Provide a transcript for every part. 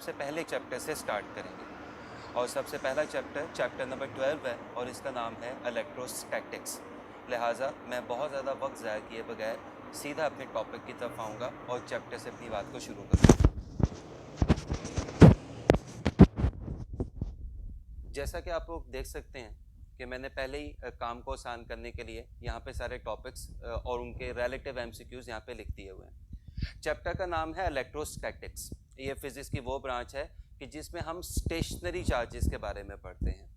सबसे पहले चैप्टर से स्टार्ट करेंगे और सबसे पहला चैप्टर नंबर 12 है और इसका नाम है इलेक्ट्रोस्टैटिक्स। लिहाजा मैं बहुत ज़्यादा वक्त ज़ाया किए बगैर सीधा अपने टॉपिक की तरफ आऊँगा और चैप्टर से अपनी बात को शुरू करूँगा। जैसा कि आप लोग देख सकते हैं कि मैंने पहले ही काम को आसान करने के लिए यहाँ पे सारे टॉपिक्स और उनके रिलेटिव एमसीक्यूज यहाँ पे लिख दिए हुए हैं। चैप्टर का नाम है इलेक्ट्रोस्टैटिक्स। ये फिजिक्स की वो ब्रांच है कि जिसमें हम स्टेशनरी चार्जेस के बारे में पढ़ते हैं।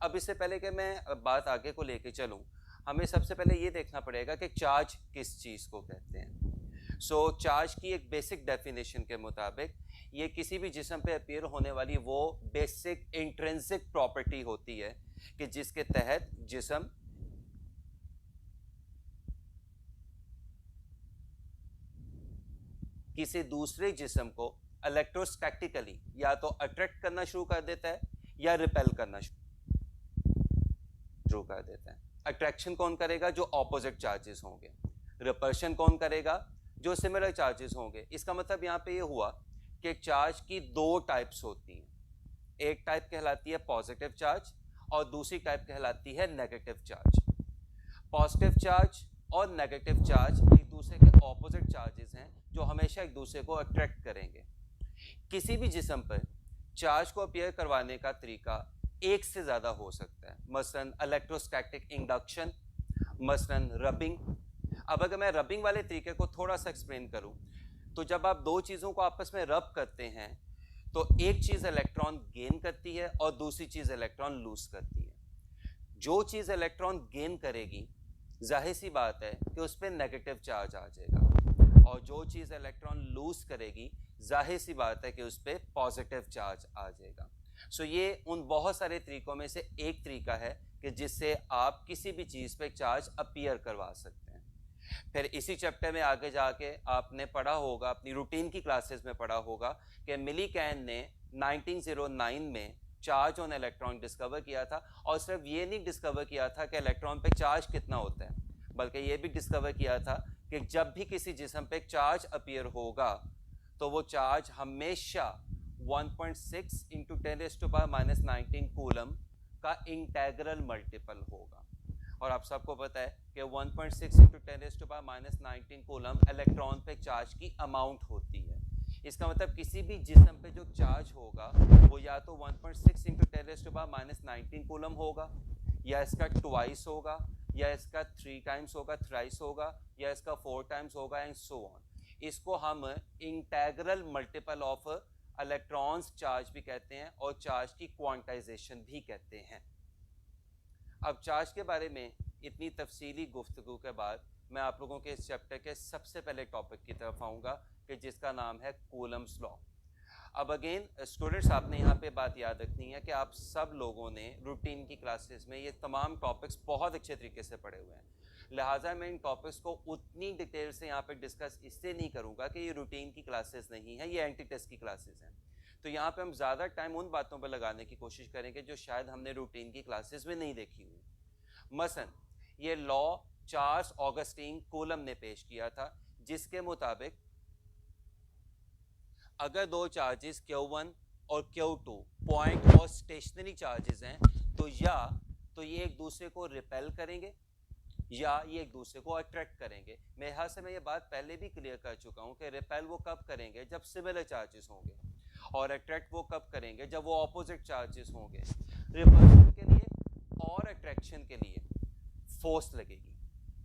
अब इससे पहले कि मैं बात आगे को लेके चलूँ, हमें सबसे पहले ये देखना पड़ेगा कि चार्ज किस चीज़ को कहते हैं। चार्ज की एक बेसिक डेफिनेशन के मुताबिक ये किसी भी जिस्म पे अपीयर होने वाली वो बेसिक इंट्रिंसिक प्रॉपर्टी होती है कि जिसके तहत जिस्म किसी दूसरे जिस्म को इलेक्ट्रोस्टैटिकली या तो अट्रैक्ट करना शुरू कर देता है या रिपेल करना शुरू कर देता है। अट्रैक्शन कौन करेगा? जो ऑपोजिट चार्जेस होंगे। रिपल्शन कौन करेगा? जो सिमिलर चार्जेस होंगे। इसका मतलब यहाँ पे ये हुआ कि चार्ज की दो टाइप्स होती हैं। एक टाइप कहलाती है पॉजिटिव चार्ज और दूसरी टाइप कहलाती है नेगेटिव चार्ज। पॉजिटिव चार्ज और नेगेटिव चार्ज एक दूसरे के ऑपोजिट चार्जेस हैं जो हमेशा एक दूसरे को अट्रैक्ट करेंगे। किसी भी जिस्म पर चार्ज को अपीयर करवाने का तरीका एक से ज़्यादा हो सकता है, मसलन इलेक्ट्रोस्टैटिक इंडक्शन, मसलन रबिंग। अब अगर मैं रबिंग वाले तरीके को थोड़ा सा एक्सप्लेन करूं, तो जब आप दो चीज़ों को आपस में रब करते हैं तो एक चीज़ इलेक्ट्रॉन गेन करती है और दूसरी चीज़ इलेक्ट्रॉन लूज करती है। जो चीज़ इलेक्ट्रॉन गेन करेगी, जाहिर सी बात है कि उस पर नेगेटिव चार्ज आ जाएगा, और जो चीज़ इलेक्ट्रॉन लूज करेगी, जाहिर सी बात है कि उस पर पॉजिटिव चार्ज आ जाएगा। ये उन बहुत सारे तरीकों में से एक तरीका है कि जिससे आप किसी भी चीज़ पे चार्ज अपीयर करवा सकते हैं। फिर इसी चैप्टर में आगे जाके आपने पढ़ा होगा, अपनी रूटीन की क्लासेस में पढ़ा होगा कि मिलीकैन ने 1909 में चार्ज ऑन इलेक्ट्रॉन डिस्कवर किया था, और सिर्फ ये नहीं डिस्कवर किया था कि इलेक्ट्रॉन पे चार्ज कितना होता है, बल्कि ये भी डिस्कवर किया था कि जब भी किसी जिस्म पे चार्ज अपीयर होगा तो वो चार्ज हमेशा 1.6 इंटू 10⁻⁻19 कूलम का इंटेग्रल मल्टीपल होगा। और आप सबको पता है कि 1.6 इंटू 10⁻⁻19 कूलम इलेक्ट्रॉन पे चार्ज की अमाउंट होती है। इसका मतलब किसी भी जिस्म पे जो चार्ज होगा वो या तो 1.6 इंटू 10⁻⁻19 कूलम होगा, या इसका ट्वाइस होगा, या इसका 3 टाइम्स होगा, थ्राइस होगा, या इसका 4 टाइम्स होगा, एंड सो ऑन। इसको हम integral multiple of electrons charge भी कहते हैं और चार्ज की क्वांटाइजेशन भी कहते हैं। अब चार्ज के बारे में इतनी तफसीली गुफ्तगू के बाद मैं आप लोगों के इस चैप्टर के सबसे पहले टॉपिक की तरफ आऊँगा कि जिसका नाम है कूलम्स लॉ। अब अगेन स्टूडेंट्स, आपने यहाँ पे बात याद रखनी है कि आप सब लोगों ने रूटीन की क्लासेस में ये तमाम टॉपिक्स बहुत अच्छे तरीके से पढ़े हुए हैं। लिहाजा मैं इन टॉपिक्स को उतनी डिटेल से यहाँ पे डिस्कस इससे नहीं करूँगा कि ये रूटीन की क्लासेस नहीं है, ये एंटी टेस्ट की क्लासेस हैं। तो यहाँ पे हम ज़्यादा टाइम उन बातों पर लगाने की कोशिश करेंगे जो शायद हमने रूटीन की क्लासेस में नहीं देखी हुई। मसलन ये लॉ चार्ल्स ऑगस्टीन कूलम ने पेश किया था, जिसके मुताबिक अगर दो चार्जेस Q1 और Q2 पॉइंट और स्टेशनरी चार्जेस हैं तो ये एक दूसरे को रिपेल करेंगे या ये एक दूसरे को अट्रैक्ट करेंगे। मेरे ख्याल से मैं ये बात पहले भी क्लियर कर चुका हूँ कि रिपेल वो कब करेंगे जब सिमिलर चार्जेस होंगे, और अट्रैक्ट वो कब करेंगे जब वो ऑपोजिट चार्जेस होंगे। रिपल्शन के लिए और अट्रैक्शन के लिए फोर्स लगेगी।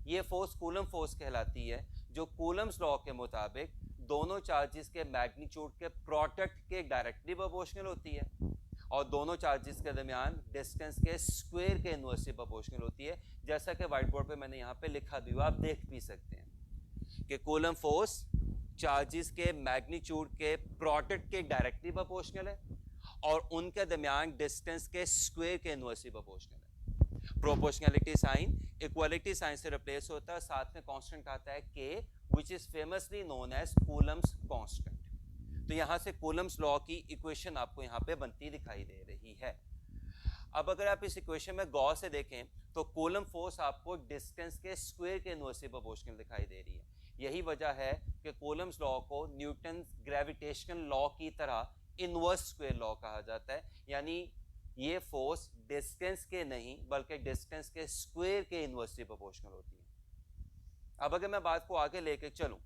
ये फोर्स कूलम फोर्स कहलाती है, जो कूलम्स लॉ के मुताबिक दोनों चार्जेस के मैग्नीट्यूड के प्रोडक्ट के डायरेक्टली प्रोपोर्शनल होती है, और दोनों चार्जेस के दरमियान डिस्टेंस के स्क्वायर के इनवर्सली प्रोपोर्शनल होती है। जैसा कि व्हाइट बोर्ड पे मैंने यहाँ पे लिखा भी हुआ, आप देख भी सकते हैं कि कूलम फोर्स चार्जेस के मैग्नीट्यूड के प्रोडक्ट के डायरेक्टली प्रोपोर्शनल है और उनके दरमियान डिस्टेंस के स्क्वायर के इनवर्सली प्रोपोर्शनल है। प्रोपोर्शनलिटी साइन इक्वालिटी साइन से रिप्लेस होता है, साथ में कांस्टेंट आता है K, which is famously known as Coulomb's constant। तो यहाँ से कूलम्स लॉ की इक्वेशन आपको यहाँ पे बनती दिखाई दे रही है। अब अगर आप इस इक्वेशन में गौर से देखें तो कूलम फोर्स आपको डिस्टेंस के स्क्वायर के इनवर्सली प्रोपोर्शनल दिखाई दे रही है। यही वजह है कि कूलम्स लॉ को न्यूटन ग्रेविटेशनल लॉ की तरह इनवर्स स्क्वायर लॉ कहा जाता है, यानी ये फोर्स डिस्टेंस के नहीं बल्कि डिस्टेंस के स्क्वायर के इनवर्सली प्रोपोर्शनल होती है। अब अगर मैं बात को आगे लेके चलूं,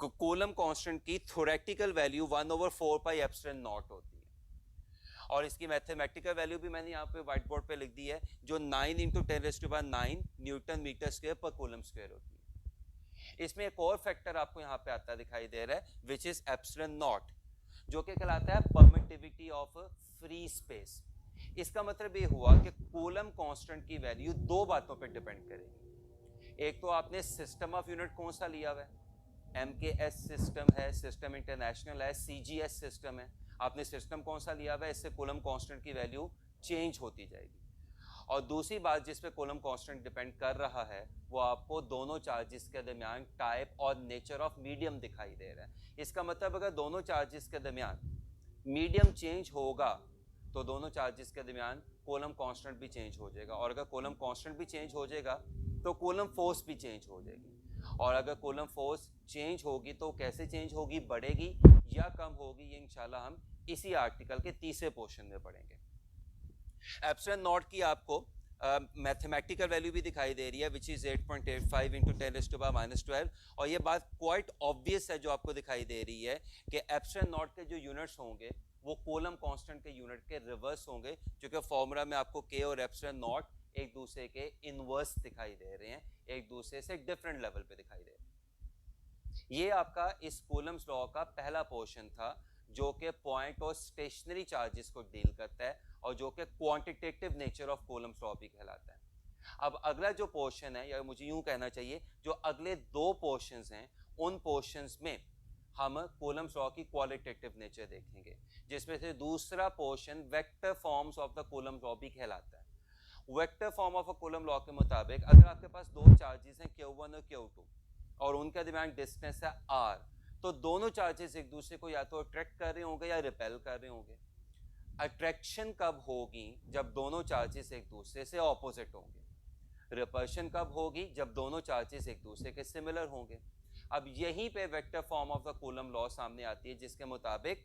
कूलम कांस्टेंट की theoretical value 1/4 pi epsilon not होती है और इसकी मैथमेटिकल वैल्यू भी मैंने यहाँ पे व्हाइट बोर्ड पे लिख दी है, जो 9 × 10⁹ Newton metre square per coulomb square होती है। इसमें एक और फैक्टर आपको यहाँ पे आता दिखाई दे रहा है विच इज एप्सिलॉन नॉट, जो कि कहलाता है परमिटिविटी ऑफ फ्री स्पेस। इसका मतलब ये हुआ कि कूलम कांस्टेंट की वैल्यू दो बातों पे डिपेंड करेगी। एक तो आपने सिस्टम ऑफ यूनिट कौन सा लिया हुआ है, MKS सिस्टम है, सिस्टम इंटरनेशनल है, CGS सिस्टम है, आपने सिस्टम कौन सा लिया हुआ है, इससे कूलम कांस्टेंट की वैल्यू चेंज होती जाएगी। और दूसरी बात जिस पे कूलम कांस्टेंट डिपेंड कर रहा है वो आपको दोनों चार्जेस के दरमियान टाइप और नेचर ऑफ मीडियम दिखाई दे रहा है। इसका मतलब अगर दोनों चार्जेस के दरमियान मीडियम चेंज होगा तो दोनों चार्जेस के दरमियान कूलम कांस्टेंट भी चेंज हो जाएगा, और अगर कूलम कांस्टेंट भी चेंज हो जाएगा तो कूलम फोर्स भी चेंज हो जाएगी। और अगर कूलम फोर्स चेंज होगी तो कैसे चेंज होगी, बढ़ेगी या कम होगी, ये इंशाल्लाह हम इसी आर्टिकल के तीसरे पोर्शन में पढ़ेंगे। एप्सिलॉन नॉट की आपको मैथमेटिकल वैल्यू भी दिखाई दे रही है विच इज 8.85 × 10⁻⁻12, और ये बात क्वाइट ऑब्वियस है जो आपको दिखाई दे रही है कि एप्सिलॉन नॉट के जो यूनिट्स होंगे वो कूलम कांस्टेंट के यूनिट के रिवर्स होंगे, क्योंकि फॉर्मूला में आपको K और एप्सिलॉन नॉट एक दूसरे के इनवर्स दिखाई दे रहे हैं, एक दूसरे से डिफरेंट लेवल पे दिखाई दे रहे हैं। ये आपका इस कूलम्स लॉ का पहला पोर्शन था जो कि पॉइंट और स्टेशनरी चार्जेस को डील करता है और जो कि quantitative nature of Coulomb's law भी कहलाता है। अब अगला जो पोर्शन है, या मुझे यूं कहना चाहिए जो अगले दो पोर्शंस हैं, उन पोर्शंस में हम कूलम्स लॉ की क्वालिटेटिव नेचर देखेंगे, जिसमें से दूसरा portion vector forms of the coulomb law भी कहलाता है। Vector form of a coulomb law के मुताबिक अगर आपके पास दो चार्जेस हैं Q1 और Q2 और उनके दरमियान डिस्टेंस है R, तो दोनों चार्जेस एक दूसरे को या तो अट्रैक्ट कर रहे होंगे या रिपेल कर रहे होंगे। अट्रैक्शन कब होगी, जब दोनों चार्जेस एक दूसरे से ऑपोजिट होंगे। रिपल्शन कब होगी, जब दोनों चार्जेस एक दूसरे के सिमिलर होंगे। अब यहीं पे vector form of the coulomb law सामने आती है, जिसके मुताबिक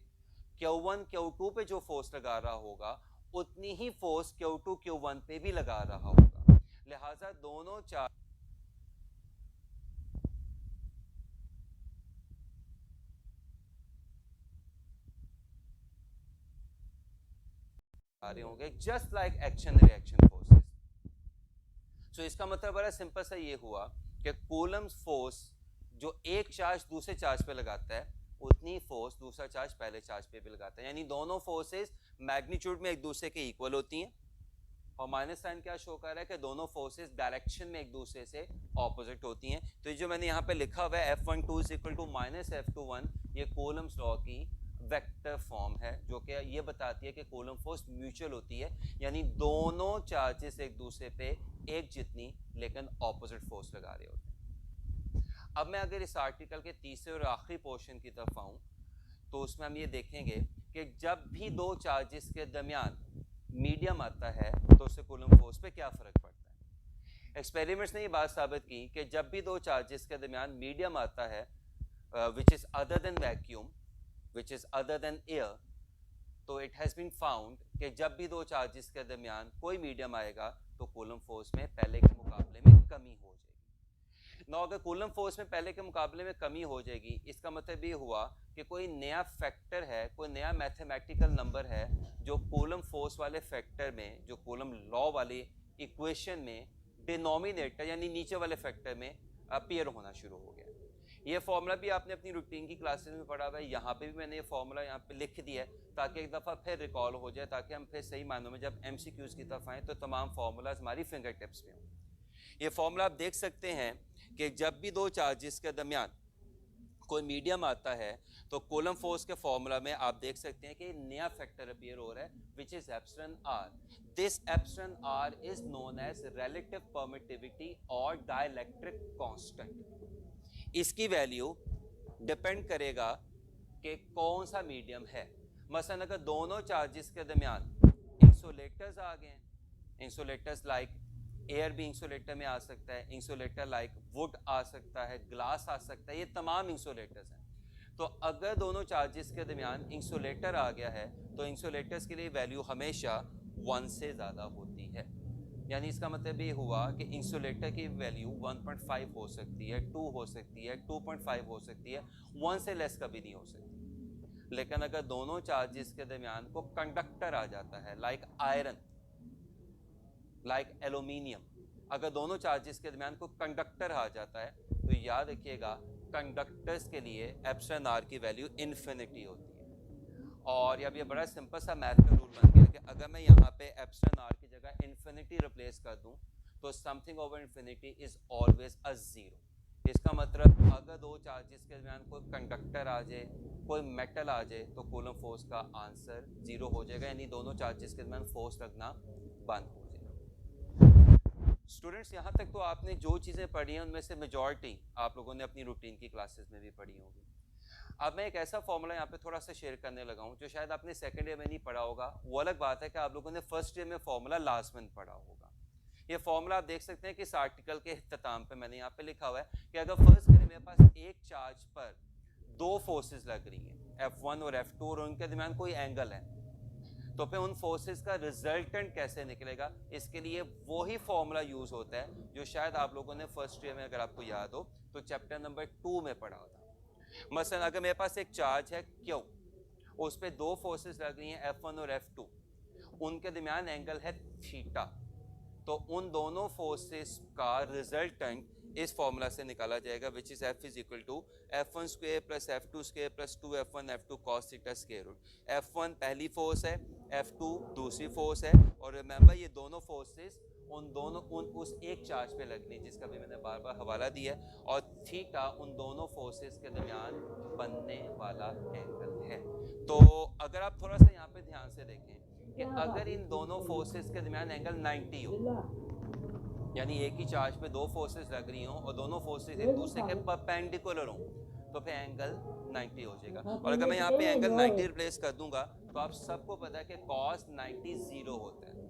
Q1 Q2 पे जो फोर्स लगा रहा होगा उतनी ही फोर्स Q2 Q1 पे भी लगा रहा होगा। लिहाजा दोनों चार्ज आ रहे होंगे, just like action reaction forces. So इसका मतलब बड़ा सिंपल सा ये हुआ कि कूलम फोर्स जो एक चार्ज दूसरे चार्ज पे लगाता है उतनी फोर्स दूसरा चार्ज पहले चार्ज पे भी लगाता है, यानी दोनों फोर्सेस मैग्नीट्यूड में एक दूसरे के इक्वल होती हैं। और माइनस साइन क्या शो कर रहा है कि दोनों फोर्सेस डायरेक्शन में एक दूसरे से ऑपोजिट होती हैं। तो ये जो मैंने यहाँ पे लिखा हुआ है F12 = -F21, ये कूलम्स लॉ की वेक्टर फॉर्म है, जो कि ये बताती है कि कूलम फोर्स म्यूचुअल होती है, यानी दोनों चार्जेस एक दूसरे पे एक जितनी लेकिन ऑपोजिट फोर्स लगा रहे होते हैं। अब मैं अगर इस आर्टिकल के तीसरे और आखिरी पोर्शन की तरफ आऊँ तो उसमें हम ये देखेंगे कि जब भी दो चार्जेस के दरमियान मीडियम आता है तो उससे कूलम फोर्स पे क्या फ़र्क पड़ता है। एक्सपेरिमेंट्स ने ये बात साबित की कि जब भी दो चार्जेस के दरमियान मीडियम आता है which is other than vacuum, which is other than air, तो इट हैज़ बीन फाउंड कि जब भी दो चार्जेस के दरमियान कोई मीडियम आएगा तो कूलम फोर्स में पहले के मुकाबले में कमी हो जाएगी। ना अगर कूलम फोर्स में पहले के मुकाबले में कमी हो जाएगी, इसका मतलब ये हुआ कि कोई नया फैक्टर है, कोई नया मैथमेटिकल नंबर है जो कूलम फोर्स वाले फैक्टर में, जो कूलम लॉ वाली इक्वेशन में डिनोमिनेटर यानी नीचे वाले फैक्टर में अपीयर होना शुरू हो गया। ये फॉर्मूला भी आपने अपनी रूटीन की क्लासेस में पढ़ा हुआ है, यहाँ पे भी मैंने ये फॉर्मूला यहाँ पे लिख दिया है ताकि एक दफ़ा फिर रिकॉल हो जाए, ताकि हम फिर सही मानों में जब MCQs की तरफ आएँ तो तमाम फार्मूलाज हमारी फिंगर टिप्स में हों। ये फॉर्मूला आप देख सकते हैं कि जब भी दो चार्जेस के दरमियान कोई मीडियम आता है तो कूलम फोर्स के फॉर्मूला में आप देख सकते हैं कि नया फैक्टर अपीयर हो रहा है which is epsilon R. This epsilon R is known as relative permittivity और डाइलेक्ट्रिक कांस्टेंट। इसकी वैल्यू डिपेंड करेगा कि कौन सा मीडियम है। मसलन अगर दोनों चार्जेस के दरमियान इंसुलेटर्स आ गए हैं, इंसुलेटर्स लाइक एयर भी इंसुलेटर में आ सकता है, इंसुलेटर लाइक वुड आ सकता है, ग्लास आ सकता है, ये तमाम इंसुलेटर्स हैं। तो अगर दोनों चार्जेस के दरमियान इंसुलेटर आ गया है तो इंसुलेटर्स के लिए वैल्यू हमेशा 1 से ज़्यादा होती है। यानी इसका मतलब ये हुआ कि इंसुलेटर की वैल्यू 1.5 हो सकती है, 2 हो सकती है, 2.5 हो सकती है, 1 से लेस कभी नहीं हो सकती। लेकिन अगर दोनों चार्जेस के दरमियान को कंडक्टर आ जाता है, लाइक आयरन, लाइक एल्यूमिनियम, अगर दोनों चार्जेस के दरमियान को कंडक्टर आ जाता है तो याद रखिएगा कंडक्टर्स के लिए एप्सिलॉन आर की वैल्यू इन्फिनिटी होती है। और अब ये बड़ा सिंपल सा मैथ का रूल बन गया कि अगर मैं यहाँ पे एप्सिलॉन आर की जगह इन्फिनिटी रिप्लेस कर दूँ तो something over infinity is always a zero. इसका मतलब अगर दो चार्जेस के दरमियान कोई कंडक्टर आ जाए, कोई मेटल आ जाए, तो कूलम फोर्स का आंसर जीरो हो जाएगा, यानी दोनों चार्जेस के दरमियान फोर्स लगना बंद हो जाएगा। स्टूडेंट्स, यहाँ तक तो आपने जो चीज़ें पढ़ी हैं उनमें से मेजॉरिटी आप लोगों ने अपनी रूटीन की क्लासेस में भी पढ़ी होगी। अब मैं एक ऐसा फॉर्मूला यहाँ पे थोड़ा सा शेयर करने लगा हूँ जो शायद आपने सेकेंड ईयर में नहीं पढ़ा होगा। वो अलग बात है कि आप लोगों ने फर्स्ट ईयर में फॉर्मूला लास्ट में पढ़ा होगा। ये फॉर्मूला आप देख सकते हैं कि इस आर्टिकल के इख्तिताम पे मैंने यहाँ पे लिखा हुआ है कि अगर फर्स्ट करें मेरे पास एक चार्ज पर दो फोर्सेस लग रही हैं, F1 और F2, और उनके दरमियान कोई एंगल है, तो फिर उन फोर्सेस का रिजल्टेंट कैसे निकलेगा, इसके लिए वही फॉर्मूला यूज होता है जो शायद आप लोगों ने फर्स्ट ईयर में, अगर आपको याद हो तो चैप्टर नंबर 2 में पढ़ा था। मसलन अगर मेरे पास एक चार्ज है Q, उस पर दो फोर्सेस लग रही हैं F1 और F2, उनके दरमियान एंगल है थीटा, तो उन दोनों फोर्सेस का रिजल्टेंट इस फॉर्मूला से निकाला जाएगा, which is F is equal to F1 square plus F2 square plus 2F1 F2 cos theta square root. F1 पहली फोर्स है, F2 दूसरी फोर्स है, और रिमेंबर ये दोनों फोर्सेस उस एक चार्ज पे लगनी, जिसका भी मैंने बार बार हवाला दिया है, और थीटा उन दोनों फोर्सेस के दरमियान बनने वाला एंगल है। तो अगर आप थोड़ा सा यहाँ पे ध्यान से देखें कि अगर इन दोनों फोर्सेस के दरमियान एंगल 90 हो, यानी एक ही चार्ज पे दो फोर्सेस लग रही हों और दोनों फोर्सेस एक दूसरे के परपेंडिकुलर हों, तो फिर एंगल 90 हो जाएगा। और अगर मैं यहाँ पे एंगल 90 रिप्लेस कर दूंगा तो आप सबको पता है कि cos 90 जीरो होता है,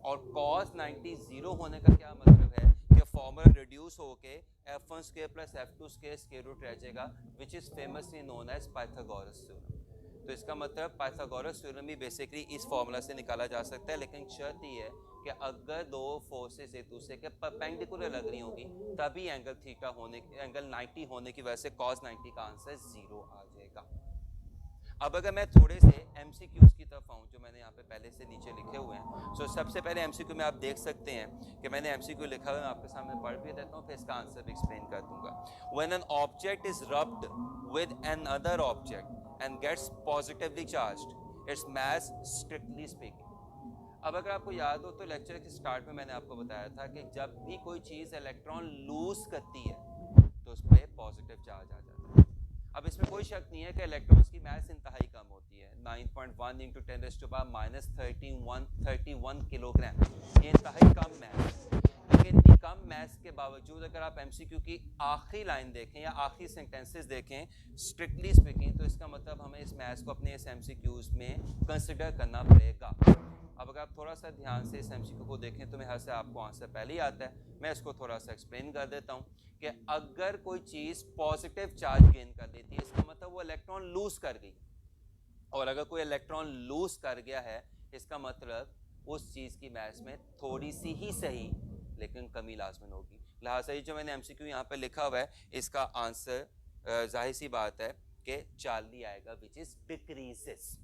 और cos 90 जीरो होने का क्या मतलब है कि फॉर्मूला रिड्यूस होके F1 square plus F2 square square root रह जाएगा, which is famously known as Pythagoras theorem. तो इसका मतलब पाइथागोरस थ्योरम भी बेसिकली इस फॉर्मूला से निकाला जा सकता है, लेकिन शर्त ये है कि अगर दो फोर्सेस एक दूसरे के परपेंडिकुलर लग रही होगी तभी एंगल थीटा होने, एंगल 90 होने की वजह से cos 90 का आंसर जीरो आ जाएगा। अब अगर मैं थोड़े से MCQs की तरफ आऊँ जो मैंने यहाँ पे पहले से नीचे लिखे हुए हैं, सो सबसे पहले MCQ में आप देख सकते हैं कि मैंने MCQ लिखा हुआ है, आपके सामने पढ़ भी देता हूँ, फिर इसका आंसर भी एक्सप्लेन कर दूंगा। When an object is rubbed with another object and gets positively charged, its mass strictly speaking। अब अगर आपको याद हो तो लेक्चर के स्टार्ट में मैंने आपको बताया था कि जब भी कोई चीज़ इलेक्ट्रॉन लूज करती है तो उस पर पॉजिटिव चार्ज आ जाता है। अब इसमें कोई शक नहीं है कि इलेक्ट्रॉन्स की मास इंतहाई कम होती है, 9.1 इंटू 10⁻³ किलोग्राम, ये इंतहाई कम मास। लेकिन इतनी कम मास के बावजूद अगर आप MCQ की आखिरी लाइन देखें या आखिरी सेंटेंसेस देखें, स्ट्रिक्टली स्पीकिंग, तो इसका मतलब हमें इस मास को अपने इस MCQs में कंसिडर करना पड़ेगा। अब अगर आप थोड़ा सा ध्यान से इस MCQ को देखें तो मेरे ख्याल से आपको आंसर पहले ही आता है। मैं इसको थोड़ा सा एक्सप्लेन कर देता हूँ कि अगर कोई चीज़ पॉजिटिव चार्ज गेन कर लेती है, इसका मतलब वो इलेक्ट्रॉन लूज कर गई, और अगर कोई इलेक्ट्रॉन लूज कर गया है इसका मतलब उस चीज़ की मास में थोड़ी सी ही सही लेकिन कमी लाजमन होगी। लिहाजा ये जो मैंने MCQ यहाँ पे लिखा हुआ है इसका आंसर जाहिर सी बात है कि चार्ली आएगा, विच इज डिक्रीजेस।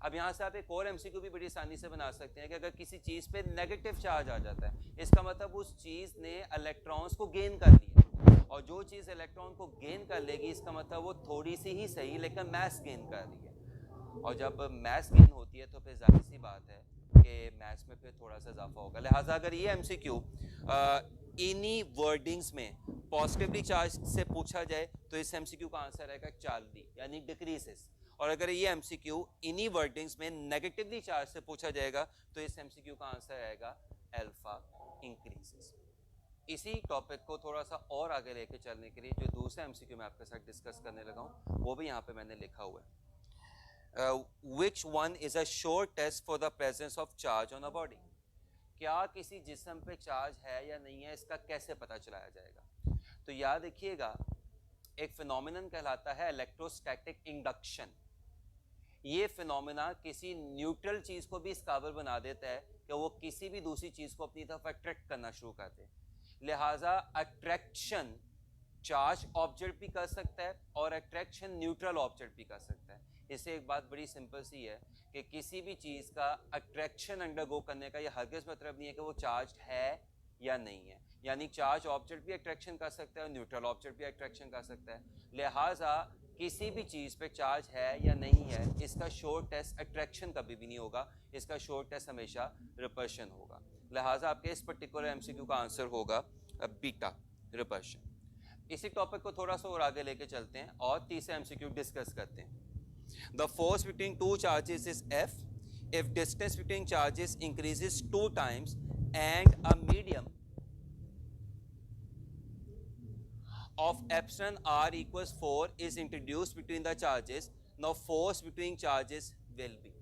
अब यहाँ से आप एक और MCQ भी बड़ी आसानी से बना सकते हैं कि अगर किसी चीज़ पे नेगेटिव चार्ज आ जाता है, इसका मतलब उस चीज़ ने इलेक्ट्रॉन्स को गेन कर लिया, और जो चीज़ इलेक्ट्रॉन को गेन कर लेगी इसका मतलब वो थोड़ी सी ही सही लेकिन मैस गेन कर रही है, और जब मैस गेन होती है तो फिर जाहिर सी बात है कि मैस में फिर थोड़ा सा इजाफा होगा। लिहाजा अगर ये MCQ इन्हीं वर्डिंग्स में पॉजिटिवली चार्ज से पूछा जाए तो इस MCQ का आंसर रहेगा चार्ली, यानी डिक्रीजेस। और अगर ये MCQ इन्हीं वर्डिंग्स में नेगेटिवली चार्ज से पूछा जाएगा तो इस MCQ का आंसर आएगा अल्फा, इंक्रीजेस। इसी टॉपिक को थोड़ा सा और आगे लेके चलने के लिए जो दूसरा MCQ मैं आपके साथ डिस्कस करने लगा हूँ वो भी यहाँ पे मैंने लिखा हुआ है। Which one is a sure test for the presence of charge on a body? क्या किसी जिस्म पे चार्ज है या नहीं है इसका कैसे पता चलाया जाएगा? तो याद रखिएगा एक फिनोमिनन कहलाता है इलेक्ट्रोस्टैटिक इंडक्शन। ये फिनोमिना किसी न्यूट्रल चीज को भी इस काबिल बना देता है कि वो किसी भी दूसरी चीज को अपनी तरफ अट्रैक्ट करना शुरू कर दे। लिहाजा अट्रैक्शन चार्ज ऑब्जेक्ट भी कर सकता है और अट्रैक्शन न्यूट्रल ऑब्जेक्ट भी कर सकता है। इससे एक बात बड़ी सिंपल सी है कि किसी भी चीज का अट्रैक्शन अंडरगो करने का यह हरगिज़ मतलब नहीं है कि वो चार्ज है या नहीं है। यानी चार्ज ऑब्जेक्ट भी अट्रैक्शन कर सकता है और न्यूट्रल ऑब्जेक्ट भी अट्रैक्शन कर सकता है। लिहाजा किसी भी चीज़ पे चार्ज है या नहीं है, इसका शोर टेस्ट अट्रैक्शन कभी भी नहीं होगा, इसका शोर टेस्ट हमेशा रिपल्शन होगा। लिहाजा आपके इस पर्टिकुलर एमसीक्यू का आंसर होगा बीटा, रिपल्शन। इसी टॉपिक को थोड़ा सा और आगे लेके चलते हैं और तीसरे एमसीक्यू डिस्कस करते हैं। The force between two charges is F if distance between charges increases 2 times and a medium of epsilon r equals 4 is introduced between the charges. Now force between charges will be.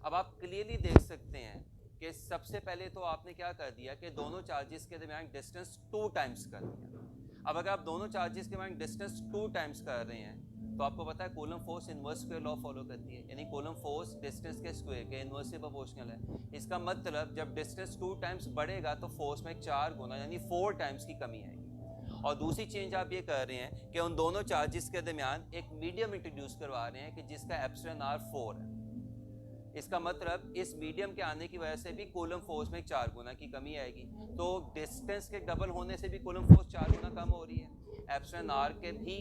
अब आप clearly देख सकते हैं कि सबसे पहले तो आपने क्या कर दिया कि दोनों चार्जेस के दरमियान डिस्टेंस 2 टाइम्स कर दिया। अब अगर आप दोनों चार्जेस के दरमियान डिस्टेंस 2 टाइम्स कर रहे हैं तो आपको पता है coulomb force inverse square law follow करती है, यानी कूलम फोर्स डिस्टेंस के स्क्वायर के इनवर्सली प्रोपोर्शनल है। इसका मतलब जब डिस्टेंस 2 टाइम्स बढ़ेगा तो फोर्स में 4 गुना यानी 4 टाइम्स की कमी आएगी। और दूसरी चेंज आप ये कर रहे हैं कि उन दोनों चार्जेस के दरमियान एक मीडियम इंट्रोड्यूस करवा रहे हैं कि जिसका एप्सिलॉन r 4 है। इसका मतलब इस मीडियम के आने की वजह से भी कूलम फोर्स में 4 गुना की कमी आएगी। तो डिस्टेंस के डबल होने से भी कूलम फोर्स 4 गुना कम हो रही है, एप्सिलॉन r के भी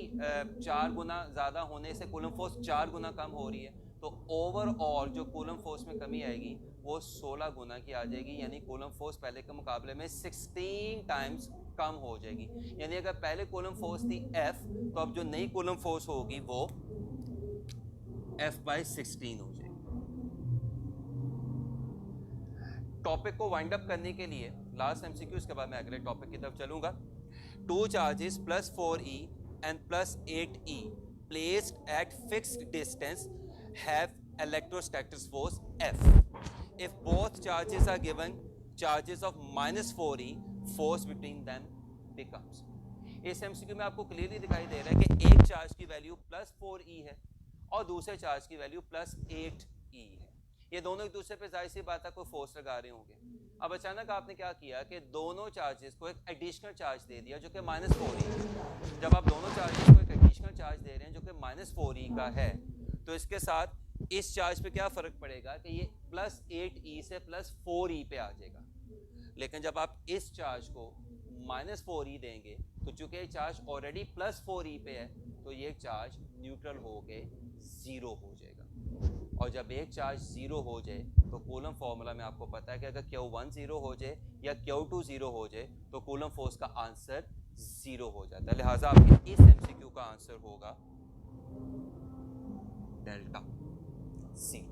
4 गुना ज़्यादा होने से कूलम फोर्स 4 गुना कम हो रही है। तो ओवरऑल जो कूलम फोर्स में कमी आएगी वो 16 गुना की आ जाएगी, यानी कूलम फोर्स पहले के मुकाबले में 16 टाइम्स कम हो जाएगी। यानी अगर पहले कूलम फोर्स थी F तो अब जो नई कूलम फोर्स होगी वो F/16 हो जाएगी। टॉपिक को वाइंड अप करने के लिए लास्ट एमसीक्यू, इसके बाद मैं अगले टॉपिक की तरफ चलूंगा। 2 charges plus 4e and plus 8e placed at fixed distance have electrostatic force F. If both charges are given charges of minus 4e, force between them becomes. इस एमसीक्यू में आपको क्लियरली दिखाई दे रहा है कि एक चार्ज की वैल्यू प्लस 4e है और दूसरे चार्ज की वैल्यू प्लस 8e है। ये दोनों एक दूसरे पे जाहिर सी बात है कोई फोर्स लगा रहे होंगे। अब अचानक आपने क्या किया कि दोनों चार्जेस को एक एडिशनल चार्ज दे दिया जो कि -4e है। जब आप दोनों चार्जेस को एक एडिशनल चार्ज दे रहे हैं जो कि -4e का है तो इसके साथ इस चार्ज पे क्या फ़र्क पड़ेगा कि ये +8e से +4e पे आ जाएगा। लेकिन जब आप इस चार्ज को -4e देंगे तो चूंकि ये चार्ज ऑलरेडी +4e पे है तो ये चार्ज न्यूट्रल होके 0 हो जाएगा। और जब एक चार्ज 0 हो जाए तो कूलम फार्मूला में आपको पता है कि अगर Q1 0 हो जाए या Q2 0 हो जाए तो कूलम फोर्स का आंसर 0 हो जाता है। लिहाजा आपके इस एमसीक्यू का आंसर होगा डेल्टा C।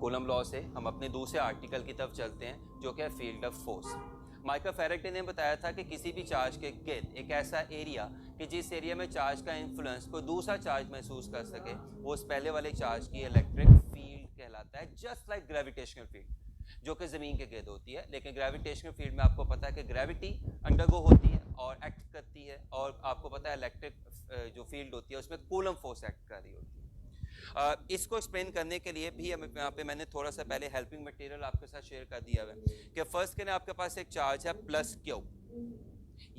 कूलम लॉ से हम अपने दूसरे आर्टिकल की तरफ चलते हैं जो कि है field of force. Michael Faraday ने बताया था कि किसी भी चार्ज के गिर्द एक ऐसा एरिया कि जिस एरिया में चार्ज का इन्फ्लुएंस कोई दूसरा चार्ज महसूस कर सके वो उस पहले वाले चार्ज की इलेक्ट्रिक फील्ड कहलाता है, जस्ट लाइक ग्रेविटेशनल फील्ड जो कि ज़मीन के गिर्द होती है। लेकिन ग्रेविटेशनल फील्ड में आपको पता है कि ग्रेविटी अंडरगो होती है और एक्ट करती है, और आपको पता है इलेक्ट्रिक जो फील्ड होती है उसमें कूलम फोर्स एक्ट कर रही होती है। इसको एक्सप्लेन करने के लिए भी यहाँ पे मैंने थोड़ा सा पहले हेल्पिंग मटेरियल आपके साथ शेयर कर दिया है कि फर्स्ट के आपके पास एक चार्ज है +Q।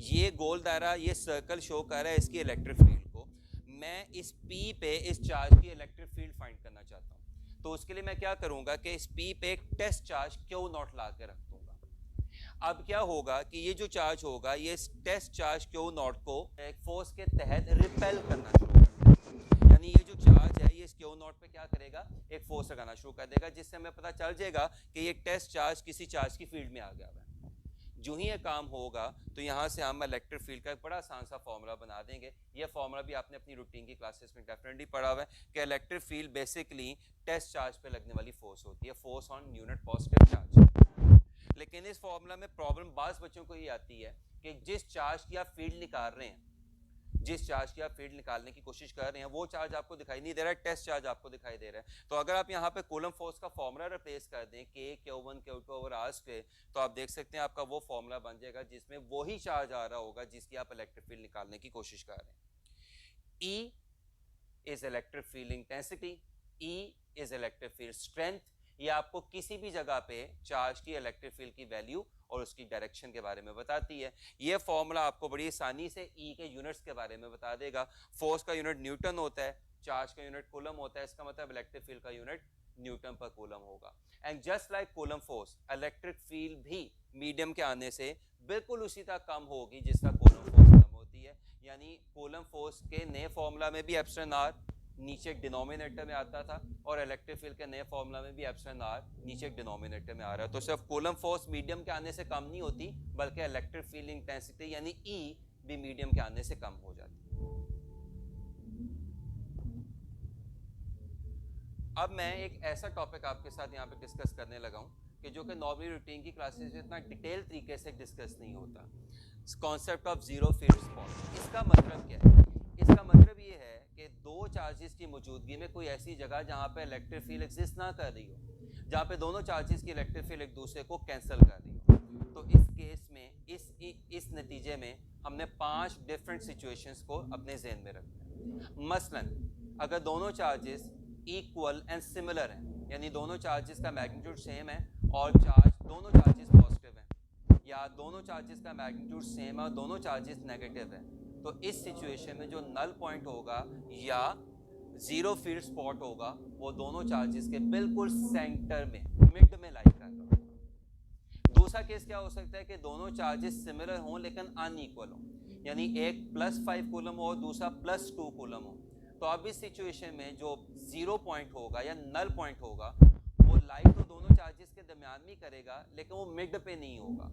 ये गोल दायरा ये सर्कल शो कर रहा है इसकी इलेक्ट्रिक फील्ड को। मैं इस P पे इस चार्ज की इलेक्ट्रिक फील्ड फाइंड करना चाहता हूँ, तो उसके लिए मैं क्या करूँगा कि इस P पे एक टेस्ट चार्ज Q0 ला के रख दूँगा। अब क्या होगा कि ये जो चार्ज होगा ये टेस्ट चार्ज Q0 को एक फोर्स के तहत रिपेल करना शुरू कर देगा। यानी ये जो चार्ज है ये इस Q0 पे क्या करेगा, एक फोर्स लगाना शुरू कर देगा, जिससे हमें पता चल जाएगा कि ये टेस्ट चार्ज किसी चार्ज की फील्ड में आ गया है। जो ही ये काम होगा तो यहाँ से हम इलेक्ट्रिक फील्ड का एक बड़ा आसान सा फॉर्मूला बना देंगे। ये फॉर्मूला भी आपने अपनी रूटीन की क्लासेस में डेफिनेटली पढ़ा हुआ है कि electric field basically test charge पे लगने वाली फोर्स होती है, force on unit positive charge. लेकिन इस फॉर्मूला में प्रॉब्लम बाज़ बच्चों को ये आती है कि जिस चार्ज की आप फील्ड निकाल रहे हैं, जिस चार्ज की आप फील्ड निकालने की कोशिश कर रहे हैं वो चार्ज आपको दिखाई नहीं दे रहा है, टेस्ट चार्ज आपको दिखाई दे रहा है। तो अगर आप यहाँ पे कूलम फोर्स का फॉर्मूला रिप्लेस कर दें K Q1 Q2 over R square, तो आप देख सकते हैं आपका वो फॉर्मूला बन जाएगा जिसमें वही चार्ज आ रहा होगा जिसकी आप इलेक्ट्रिक फील्ड निकालने की कोशिश कर रहे हैं। E is electric field intensity, E is electric field strength. ये आपको किसी भी जगह पे चार्ज की इलेक्ट्रिक फील्ड की वैल्यू और उसकी डायरेक्शन के बारे में बताती है। ये फॉर्मूला आपको बड़ी आसानी से E के यूनिट्स के बारे में बता देगा। फोर्स का यूनिट न्यूटन होता है, चार्ज का यूनिट कूलम होता है, इसका मतलब इलेक्ट्रिक फील्ड का यूनिट न्यूटन पर कूलम होगा। And just like coulomb force, electric field भी मीडियम के आने से बिल्कुल उसी तरह कम होगी जिसका कूलम फोर्स कम होती है। यानी कूलम फोर्स के नए फॉर्मूला में भी एप्सिलॉन आर नीचे एक डिनोमिनेटर में आता था और इलेक्ट्रिक फील्ड के नए फॉर्मूला में भी एप्सिलॉन आर नीचे एक डिनोमिनेटर में आ रहा है। तो सिर्फ कूलम फोर्स मीडियम के आने से कम नहीं होती, बल्कि इलेक्ट्रिक फील्ड इंटेंसिटी यानी E भी मीडियम के आने से कम हो जाती है। अब मैं एक ऐसा टॉपिक आपके साथ यहाँ पे डिस्कस करने लगा हूँ कि जो कि नॉर्मली रूटीन की क्लासेस में इतना डिटेल तरीके से डिस्कस नहीं होता। Concept of zero field spot. इसका मतलब क्या है? इसका मतलब ये है कि दो चार्जेस की मौजूदगी में कोई ऐसी जगह जहाँ पे इलेक्ट्रिक फील्ड एग्जिस्ट ना कर रही हो, जहाँ पे दोनों चार्जेस की इलेक्ट्रिक फील्ड एक दूसरे को कैंसिल कर रही हो। तो इस केस में इस नतीजे में हमने 5 डिफरेंट सिचुएशंस को अपने जहन में रखना है। मसलन अगर दोनों चार्जेस इक्वल एंड सिमिलर हैं, यानी दोनों चार्जेस का मैग्नीट्यूड सेम है और दोनों चार्जेस पॉजिटिव हैं, या दोनों चार्जेस का मैग्नीट्यूड सेम है और दोनों चार्जेस नेगेटिव है, तो इस सिचुएशन में जो नल पॉइंट होगा या जीरो फील्ड स्पॉट होगा वो दोनों चार्जेस के बिल्कुल सेंटर में, मिड में लाई कर रहा होगा। दूसरा केस क्या हो सकता है कि दोनों चार्जेस सिमिलर हों लेकिन अनइक्वल हों, यानी एक +5 कूलम हो और दूसरा +2 कूलम हो। तो अब इस सिचुएशन में जो जीरो पॉइंट होगा या नल पॉइंट होगा वो लाइट तो दोनों चार्जेस के दरमियान में करेगा, लेकिन वो मिड पे नहीं होगा,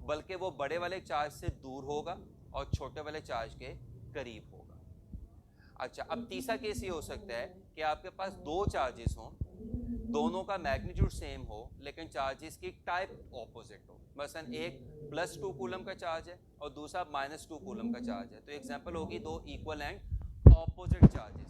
बल्कि वो बड़े वाले चार्ज से दूर होगा और छोटे वाले चार्ज के करीब होगा। अच्छा, अब तीसरा केस ये हो सकता है कि आपके पास दो चार्जेस हों, दोनों का मैग्नीट्यूड सेम हो लेकिन चार्जेस की टाइप ऑपोजिट हो। मसलन एक +2 कूलम का चार्ज है और दूसरा -2 कूलम का चार्ज है। तो एग्जांपल होगी दो इक्वल एंड ऑपोजिट चार्जेस।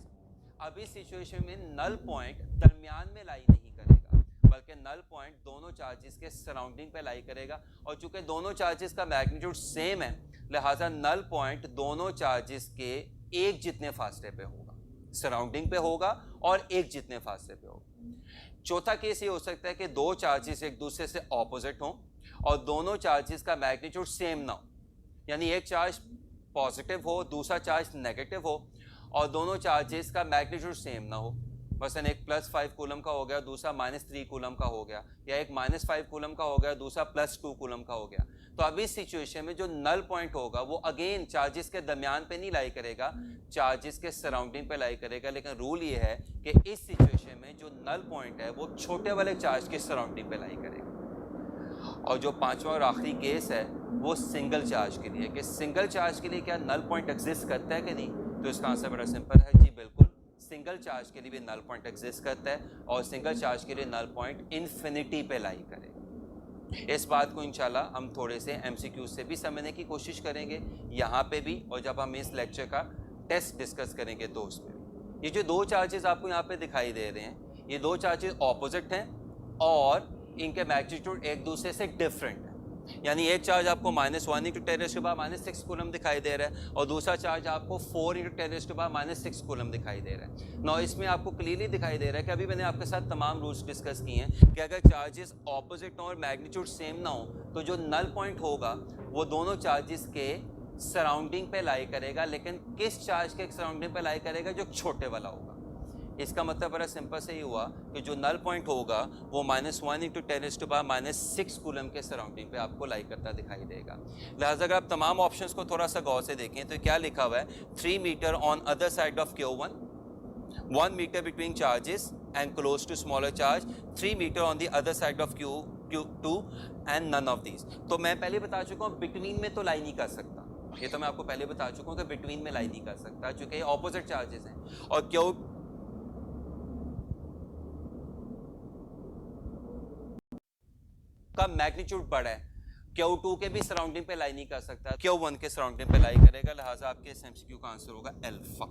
अब इस सिचुएशन में नल पॉइंट दरमियान में लाई नहीं करेगा, बल्कि नल पॉइंट दोनों चार्जेस के सराउंडिंग पे लाई करेगा। और चूंकि दोनों चार्जेस का मैग्नीट्यूड सेम है, लिहाजा नल पॉइंट दोनों चार्जेस के एक जितने फासले पे होगा, सराउंडिंग पे होगा और एक जितने फासले पे होगा। चौथा केस ये हो सकता है कि दो चार्जेस एक दूसरे से ऑपोजिट हों और दोनों चार्जेस का मैग्नीट्यूड सेम ना हो, यानी एक चार्ज पॉजिटिव हो दूसरा चार्ज नेगेटिव हो और दोनों चार्जेस का मैग्नीट्यूड सेम ना हो। मसलन एक +5 कूलम का हो गया दूसरा -3 कूलम का हो गया, या एक -5 कूलम का हो गया दूसरा +2 कूलम का हो गया। तो अब इस सिचुएशन में जो नल पॉइंट होगा वो अगेन चार्जेस के दरमियान पे नहीं लाई करेगा, चार्जेस के सराउंडिंग पे लाई करेगा। लेकिन रूल ये है कि इस सिचुएशन में जो नल पॉइंट है वो छोटे वाले चार्ज के सराउंडिंग पे लाई करेगा। और जो पांचवा और आखिरी केस है वो सिंगल चार्ज के लिए, कि सिंगल चार्ज के लिए क्या नल पॉइंट एग्जिस्ट करता है कि नहीं? तो इसका आंसर बड़ा सिंपल है, जी बिल्कुल। सिंगल चार्ज के लिए भी नल पॉइंट एग्जिस्ट करता है और सिंगल चार्ज के लिए नल पॉइंट इन्फिनिटी पे लाई करेगा। इस बात को इंशाल्लाह हम थोड़े से MCQ से भी समझने की कोशिश करेंगे यहाँ पे भी, और जब हम इस लेक्चर का टेस्ट डिस्कस करेंगे तो उसमें भी। ये जो दो चार्जेस आपको यहाँ पे दिखाई दे रहे हैं, ये दो चार्जेस ऑपोजिट हैं और इनके मैग्नीट्यूड एक दूसरे से डिफरेंट है। यानी एक चार्ज आपको -1 × 10⁻⁻⁶ कूलम दिखाई दे रहा है और दूसरा चार्ज आपको 4 × 10⁻⁻⁶ कूलम दिखाई दे रहा है। नौ इसमें आपको क्लियरली दिखाई दे रहा है कि अभी मैंने आपके साथ तमाम रूल्स डिस्कस किए हैं कि अगर चार्जेस ऑपोजिट हों और मैग्नीट्यूड सेम ना हो तो जो नल पॉइंट होगा वो दोनों चार्जेस के सराउंडिंग पे लाई करेगा, लेकिन किस चार्ज के सराउंडिंग पे लाई करेगा? जो छोटे वाला होगा। इसका मतलब बड़ा सिंपल से ही हुआ कि जो नल पॉइंट होगा वो -1 × 10⁻⁶ कूलम के सराउंडिंग पे आपको लाई करता दिखाई देगा। लिहाजा अगर आप तमाम ऑप्शंस को थोड़ा सा गौर से देखें तो क्या लिखा हुआ है? 3 metre on other side of Q1, 1 metre between charges and close to smaller charge, 3 metre on the other side of Q2 and none of these. तो मैं पहले बता चुका हूँ बिटवीन में तो लाई नहीं कर सकता, ये तो मैं आपको पहले बता चुका हूँ कि बिटवीन में लाई नहीं कर सकता चूंकि ये ऑपोजिट चार्जेस हैं और Q का मैग्नीट्यूड बड़ा है। Q2 के भी सराउंडिंग पे लाई नहीं कर सकता, Q1 के सराउंडिंग पे लाई करेगा, लिहाजा आपके इस एमसीक्यू का आंसर होगा अल्फा।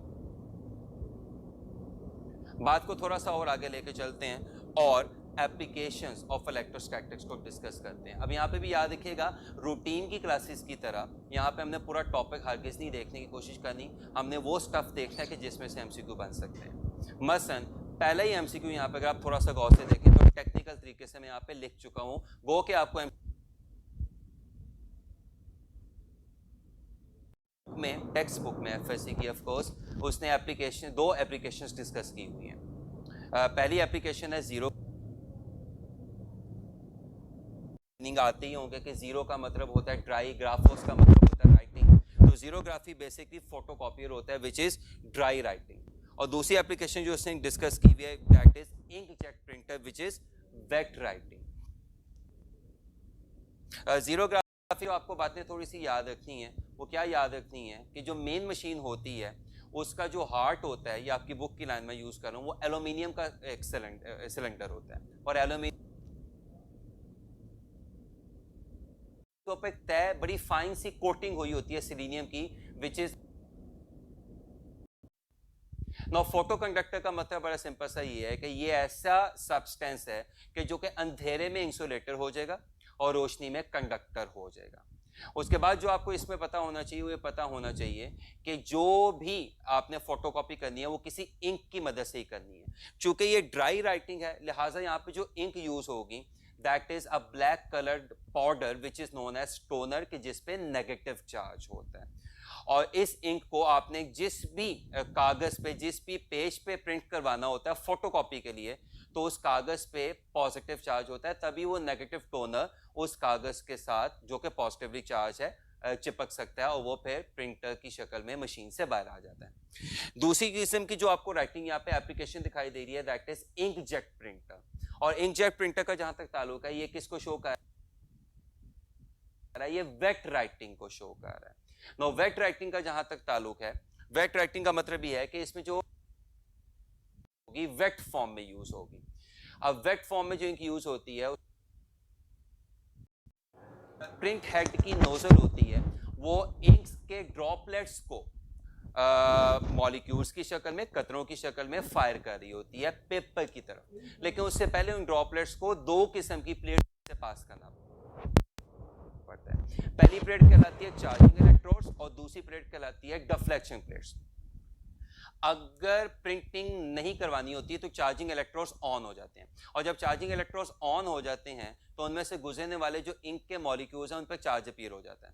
बात को थोड़ा सा और आगे लेके चलते हैं और एप्लीकेशंस ऑफ इलेक्ट्रोस्टैटिक्स को डिस्कस करते हैं। अब यहाँ पे भी याद रखिएगा, रूटीन की क्लासेस की तरह यहाँ पे हमने पूरा टॉपिक हरगिज़ नहीं देखने की कोशिश करनी, हमने वो स्टफ देखना है कि जिसमें से एमसीक्यू बन सकते हैं। मसलन पहला ही एमसीक्यू यहाँ पे अगर आप थोड़ा सा गौर से देखें तो टेक्निकल तरीके से मैं यहाँ पे लिख चुका हूँ, वो कि आपको में टेक्स्ट बुक में एफएससी की ऑफ कोर्स उसने एप्लीकेशन, दो एप्लीकेशंस डिस्कस की हुई हैं। पहली एप्लीकेशन है जीरो, मीनिंग आते ही होंगे कि जीरो का मतलब होता है ड्राई, ग्राफोस का मतलब होता है राइटिंग, तो जीरोग्राफी बेसिकली फोटोकॉपियर होता है विच इज ड्राई राइटिंग। और दूसरी एप्लीकेशन जो उसने डिस्कस की हुई है that is inkjet printer which is wet writing. Xerography आपको बातें थोड़ी सी याद रखनी है, वो क्या याद रखनी है कि जो मेन मशीन होती है उसका जो हार्ट होता है, ये आपकी बुक की लाइन में यूज कर रहा हूँ, वो एल्यूमिनियम का एक सिलेंडर होता है और एल्यूमिनियम तो पे तय बड़ी फाइन सी कोटिंग हुई होती है सिलीनियम की which is no. Photo conductor का मतलब बड़ा सिंपल सा ये है कि ये ऐसा सब्सटेंस है कि जो कि अंधेरे में इंसुलेटर हो जाएगा और रोशनी में कंडक्टर हो जाएगा। उसके बाद जो आपको इसमें पता होना चाहिए वो ये पता होना चाहिए कि जो भी आपने फोटोकॉपी करनी है वो किसी इंक की मदद से ही करनी है। चूंकि ये ड्राई राइटिंग है लिहाजा यहाँ पे जो इंक यूज होगी that is a black coloured powder which is known as toner, कि जिसपे नेगेटिव चार्ज होता है। और इस इंक को आपने जिस भी कागज पे, जिस भी पेज पे प्रिंट करवाना होता है फोटोकॉपी के लिए, तो उस कागज पे पॉजिटिव चार्ज होता है, तभी वो नेगेटिव टोनर उस कागज के साथ जो कि पॉजिटिवली चार्ज है चिपक सकता है और वो फिर प्रिंटर की शक्ल में मशीन से बाहर आ जाता है। दूसरी किस्म की जो आपको राइटिंग यहाँ पे एप्लीकेशन दिखाई दे रही है दैट इज इंकजेट प्रिंटर। और इंकजेट प्रिंटर का जहां तक ताल्लुक है, ये किसको शो कर रहा है? ये वेट राइटिंग को शो कर रहा है। नो, वेट राइटिंग का जहां तक ताल्लुक है, वेट राइटिंग का मतलब ये है कि इसमें जो होगी वेट फॉर्म में यूज होगी। अब वेट फॉर्म में जो इंक यूज होती है, प्रिंट हेड की नोजल होती है, वो इंक्स के ड्रॉपलेट्स को मॉलिक्यूल्स की शक्ल में, कतरों की शक्ल में फायर कर रही होती है पेपर की तरफ। लेकिन उससे पहले उन ड्रॉपलेट्स को दो किस्म की प्लेट से पास करना पड़ता है। पहली प्लेट कहलाती है चार्जिंग इलेक्ट्रोड्स और दूसरी प्लेट कहलाती है डिफ्लेक्शन प्लेट्स। अगर प्रिंटिंग नहीं करवानी होती है तो चार्जिंग इलेक्ट्रोड्स ऑन हो जाते हैं, और जब चार्जिंग इलेक्ट्रोड्स ऑन हो जाते हैं तो उनमें से गुजरने वाले जो इंक के मॉलिक्यूल्स हैं उन पर चार्ज अपीयर हो जाता है,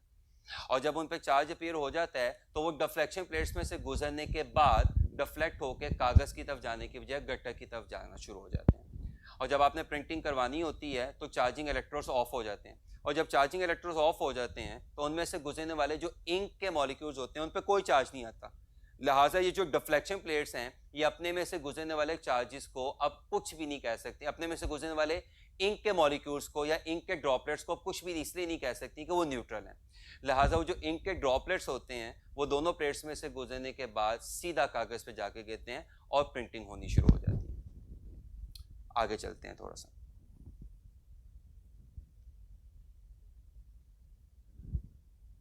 और जब उन पर चार्ज अपीयर हो जाता है तो वो डिफ्लेक्शन प्लेट्स में से गुजरने के बाद डिफ्लेक्ट होकर कागज की तरफ जाने की बजाय गटर की तरफ जाना शुरू हो जाते हैं। और जब आपने प्रिंटिंग करवानी होती है तो चार्जिंग इलेक्ट्रोड्स ऑफ हो जाते हैं, और जब चार्जिंग इलेक्ट्रोड्स ऑफ हो जाते हैं तो उनमें से गुजरने वाले जो इंक के मॉलिक्यूल्स होते हैं उन पर कोई चार्ज नहीं आता। लिहाजा ये जो डिफ्लेक्शन प्लेट्स हैं ये अपने में से गुजरने वाले चार्जेस को अब कुछ भी नहीं कह सकती, अपने में से गुजरने वाले इंक के मॉलिक्यूल्स को या इंक के ड्रॉपलेट्स को कुछ भी इसलिए नहीं कह सकती कि वो न्यूट्रल हैं। लिहाजा वो जो इंक के ड्रॉपलेट्स होते हैं वो दोनों प्लेट्स में से गुजरने के बाद सीधा कागज पे जाके गिरते हैं और प्रिंटिंग होनी शुरू हो जाती है। आगे चलते हैं थोड़ा सा।